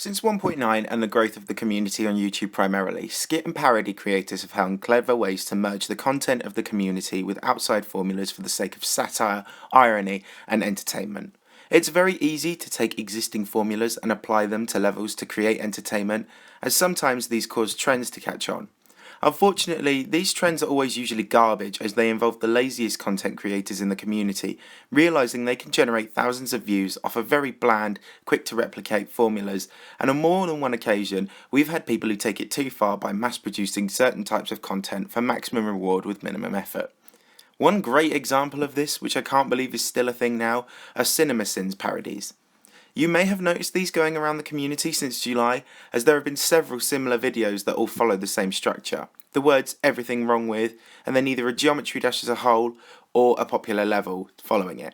Since 1.9 and the growth of the community on YouTube primarily, skit and parody creators have found clever ways to merge the content of the community with outside formulas for the sake of satire, irony, and entertainment. It's very easy to take existing formulas and apply them to levels to create entertainment, as sometimes these cause trends to catch on. Unfortunately, these trends are always usually garbage as they involve the laziest content creators in the community, realising they can generate thousands of views off of very bland, quick to replicate formulas, and on more than one occasion we've had people who take it too far by mass producing certain types of content for maximum reward with minimum effort. One great example of this, which I can't believe is still a thing now, are CinemaSins Parodies. You may have noticed these going around the community since July, as there have been several similar videos that all follow the same structure. The words everything wrong with, and then either a geometry dash as a whole, or a popular level following it.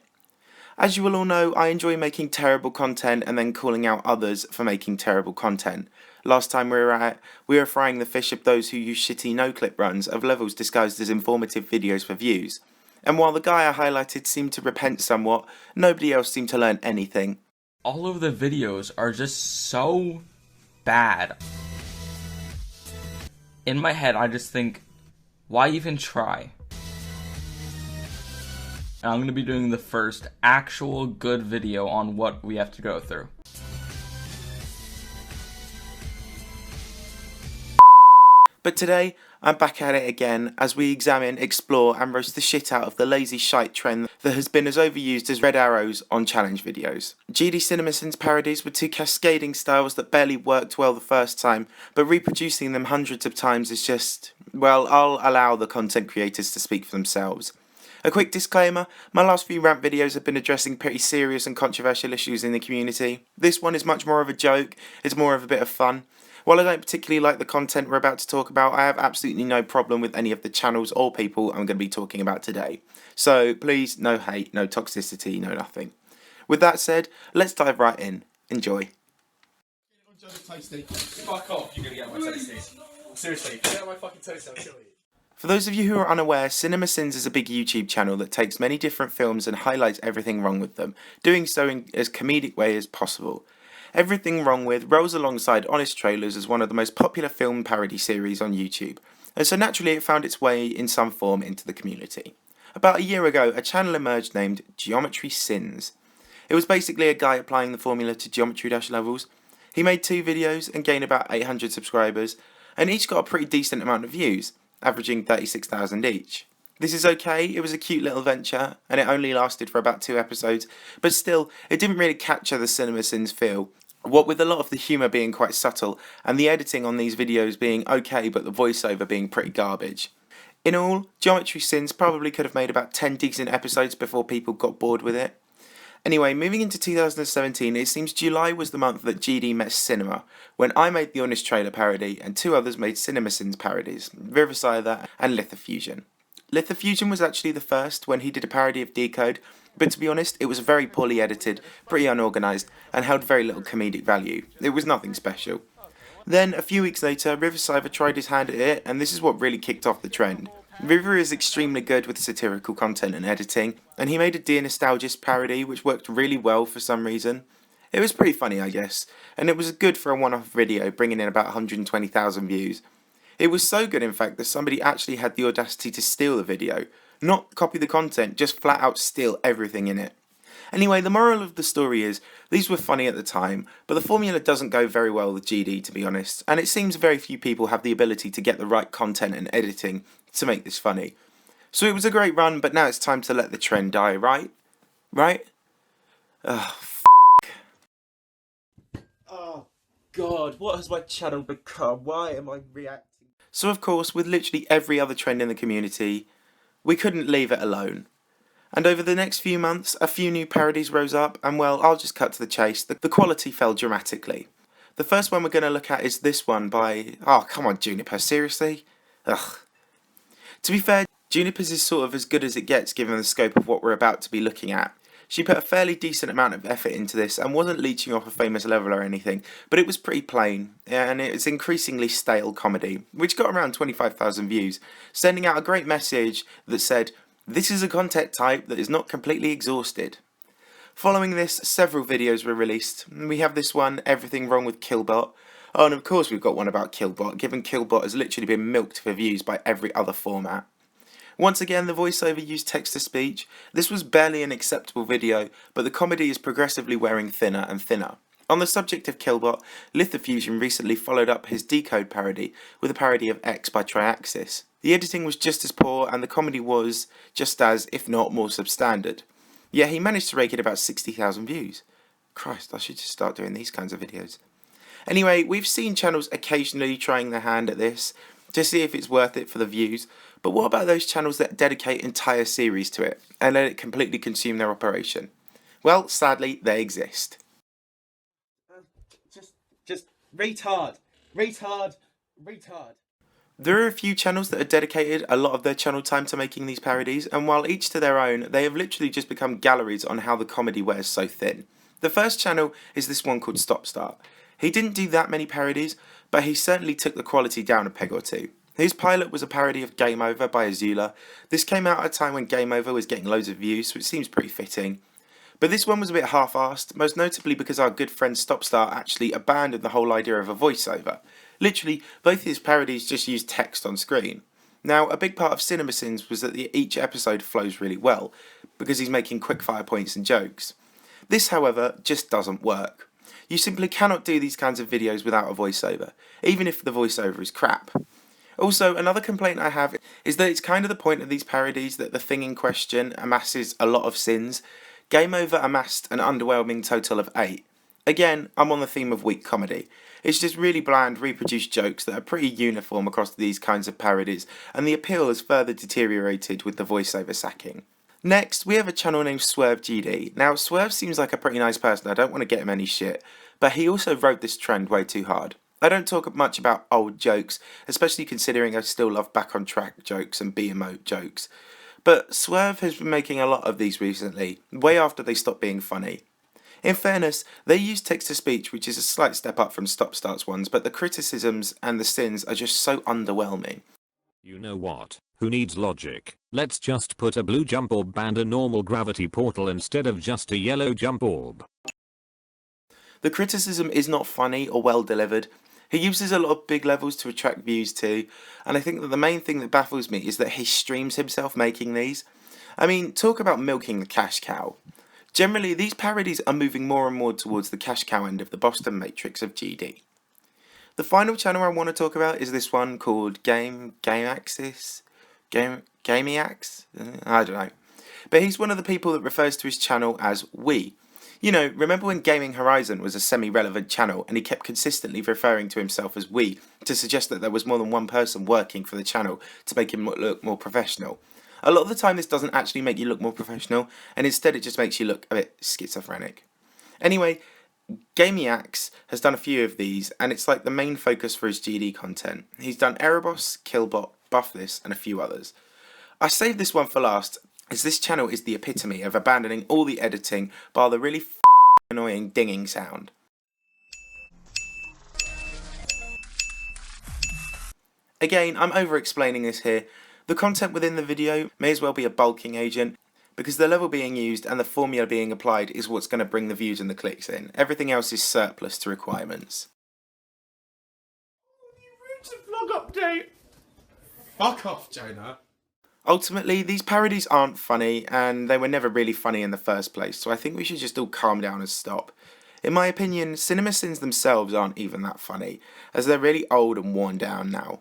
As you will all know, I enjoy making terrible content and then calling out others for making terrible content. Last time we were at it, we were frying the fish of those who use shitty no-clip runs of levels disguised as informative videos for views. And while the guy I highlighted seemed to repent somewhat, nobody else seemed to learn anything. All of the videos are just so bad. In my head, I just think, why even try? And I'm going to be doing the first actual good video on what we have to go through. But today, I'm back at it again as we examine, explore and roast the shit out of the lazy shite trend that has been as overused as red arrows on challenge videos. CinemaSins Parodies were two cascading styles that barely worked well the first time, but reproducing them hundreds of times is just, well, I'll allow the content creators to speak for themselves. A quick disclaimer, my last few rant videos have been addressing pretty serious and controversial issues in the community. This one is much more of a joke, it's more of a bit of fun. While I don't particularly like the content we're about to talk about, I have absolutely no problem with any of the channels or people I'm going to be talking about today. So please, no hate, no toxicity, no nothing. With that said, let's dive right in. Enjoy. Fuck off, you're gonna get my toasties. Seriously, get out my fucking toasties, I'll kill you. For those of you who are unaware, CinemaSins is a big YouTube channel that takes many different films and highlights everything wrong with them, doing so in as comedic way as possible. Everything Wrong With rolls alongside Honest Trailers as one of the most popular film parody series on YouTube, and so naturally it found its way in some form into the community. About a year ago, a channel emerged named Documentaries. It was basically a guy applying the formula to geometry dash levels. He made 2 videos and gained about 800 subscribers, and each got a pretty decent amount of views, averaging 36,000 each. This is okay, it was a cute little venture, and it only lasted for about 2 episodes, but still, it didn't really capture the CinemaSins feel, what with a lot of the humour being quite subtle, and the editing on these videos being okay but the voiceover being pretty garbage. In all, Geometry Sins probably could have made about 10 decent episodes before people got bored with it. Anyway, moving into 2017, it seems July was the month that GD met cinema, when I made the Honest Trailer parody and 2 others made CinemaSins parodies, Riversither and Lithofusion. Lithofusion was actually the first when he did a parody of Decode, but to be honest, it was very poorly edited, pretty unorganised, and held very little comedic value. It was nothing special. Then, a few weeks later, Riversither tried his hand at it, and this is what really kicked off the trend. River is extremely good with satirical content and editing, and he made a Dear Nostalgist parody which worked really well for some reason. It was pretty funny, I guess, and it was good for a one-off video, bringing in about 120,000 views. It was so good, in fact, that somebody actually had the audacity to steal the video. Not copy the content, just flat out steal everything in it. Anyway, the moral of the story is, these were funny at the time, but the formula doesn't go very well with GD, to be honest, and it seems very few people have the ability to get the right content and editing to make this funny. So it was a great run, but now it's time to let the trend die, right? Right? Ugh, Oh god, what has my channel become? Why am I reacting? So of course, with literally every other trend in the community, we couldn't leave it alone. And over the next few months, a few new parodies rose up, and well, I'll just cut to the chase. The quality fell dramatically. The first one we're going to look at is this one by... Oh, come on, Juniper, seriously? Ugh. To be fair, Juniper's is sort of as good as it gets given the scope of what we're about to be looking at. She put a fairly decent amount of effort into this and wasn't leeching off a famous level or anything, but it was pretty plain, and it's increasingly stale comedy, which got around 25,000 views, sending out a great message that said, "This is a content type that is not completely exhausted." Following this, several videos were released. We have this one, Everything Wrong with Killbot. Oh, and of course we've got one about Killbot, given Killbot has literally been milked for views by every other format. Once again, the voiceover used text-to-speech. This was barely an acceptable video, but the comedy is progressively wearing thinner and thinner. On the subject of Killbot, Lithofusion recently followed up his Decode parody with a parody of X by Triaxis. The editing was just as poor and the comedy was just as, if not more substandard. Yet he managed to rake in about 60,000 views. Christ, I should just start doing these kinds of videos. Anyway, we've seen channels occasionally trying their hand at this to see if it's worth it for the views, but what about those channels that dedicate entire series to it and let it completely consume their operation? Well, sadly, they exist. Just retard. There are a few channels that have dedicated a lot of their channel time to making these parodies, and while each to their own, they have literally just become galleries on how the comedy wears so thin. The first channel is this one called Stop Start. He didn't do that many parodies, but he certainly took the quality down a peg or two. His pilot was a parody of Game Over by Azula. This came out at a time when Game Over was getting loads of views, so it seems pretty fitting. But this one was a bit half-assed, most notably because our good friend Stop Start actually abandoned the whole idea of a voiceover. Literally, both his parodies just use text on screen. Now, a big part of CinemaSins was that each episode flows really well, because he's making quick-fire points and jokes. This, however, just doesn't work. You simply cannot do these kinds of videos without a voiceover, even if the voiceover is crap. Also, another complaint I have is that it's kind of the point of these parodies that the thing in question amasses a lot of sins. Game Over amassed an underwhelming total of 8. Again, I'm on the theme of weak comedy. It's just really bland, reproduced jokes that are pretty uniform across these kinds of parodies, and the appeal has further deteriorated with the voiceover sacking. Next, we have a channel named Swerve GD. Now, Swerve seems like a pretty nice person, I don't want to get him any shit, but he also rode this trend way too hard. I don't talk much about old jokes, especially considering I still love back on track jokes and B-emote jokes. But Swerve has been making a lot of these recently, way after they stopped being funny. In fairness, they use text-to-speech, which is a slight step up from Stop Start's ones, but the criticisms and the sins are just so underwhelming. You know what? Who needs logic? Let's just put a blue jump orb and a normal gravity portal instead of just a yellow jump orb. The criticism is not funny or well delivered. He uses a lot of big levels to attract views too, and I think that the main thing that baffles me is that he streams himself making these. I mean, talk about milking the cash cow. Generally, these parodies are moving more and more towards the cash cow end of the Boston Matrix of GD. The final channel I want to talk about is this one called Gamiax? I don't know. But he's one of the people that refers to his channel as we. You know, remember when Gaming Horizon was a semi-relevant channel and he kept consistently referring to himself as we to suggest that there was more than one person working for the channel to make him look more professional? A lot of the time this doesn't actually make you look more professional, and instead it just makes you look a bit schizophrenic. Anyway, Gamiax has done a few of these, and it's like the main focus for his GD content. He's done Erebos, Killbot, Buff This, and a few others. I saved this one for last, as this channel is the epitome of abandoning all the editing bar the really annoying dinging sound. Again, I'm over-explaining this here. The content within the video may as well be a bulking agent, because the level being used and the formula being applied is what's going to bring the views and the clicks in. Everything else is surplus to requirements. Vlog update. Fuck off, Jonah. Ultimately, these parodies aren't funny, and they were never really funny in the first place, so I think we should just all calm down and stop. In my opinion, CinemaSins themselves aren't even that funny, as they're really old and worn down now.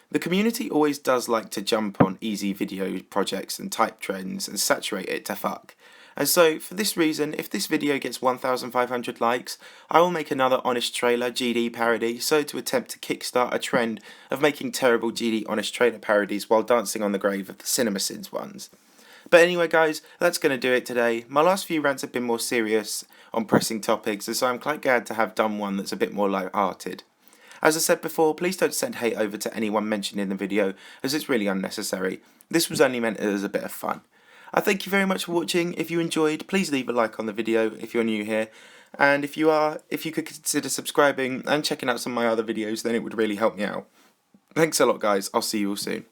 The community always does like to jump on easy video projects and type trends and saturate it to fuck. And so, for this reason, if this video gets 1,500 likes, I will make another Honest Trailer GD parody, so to attempt to kickstart a trend of making terrible GD Honest Trailer parodies while dancing on the grave of the CinemaSins ones. But anyway guys, that's going to do it today. My last few rants have been more serious on pressing topics, and so I'm quite glad to have done one that's a bit more light-hearted. As I said before, please don't send hate over to anyone mentioned in the video, as it's really unnecessary. This was only meant as a bit of fun. I thank you very much for watching. If you enjoyed, please leave a like on the video if you're new here. And if you could consider subscribing and checking out some of my other videos, then it would really help me out. Thanks a lot guys, I'll see you all soon.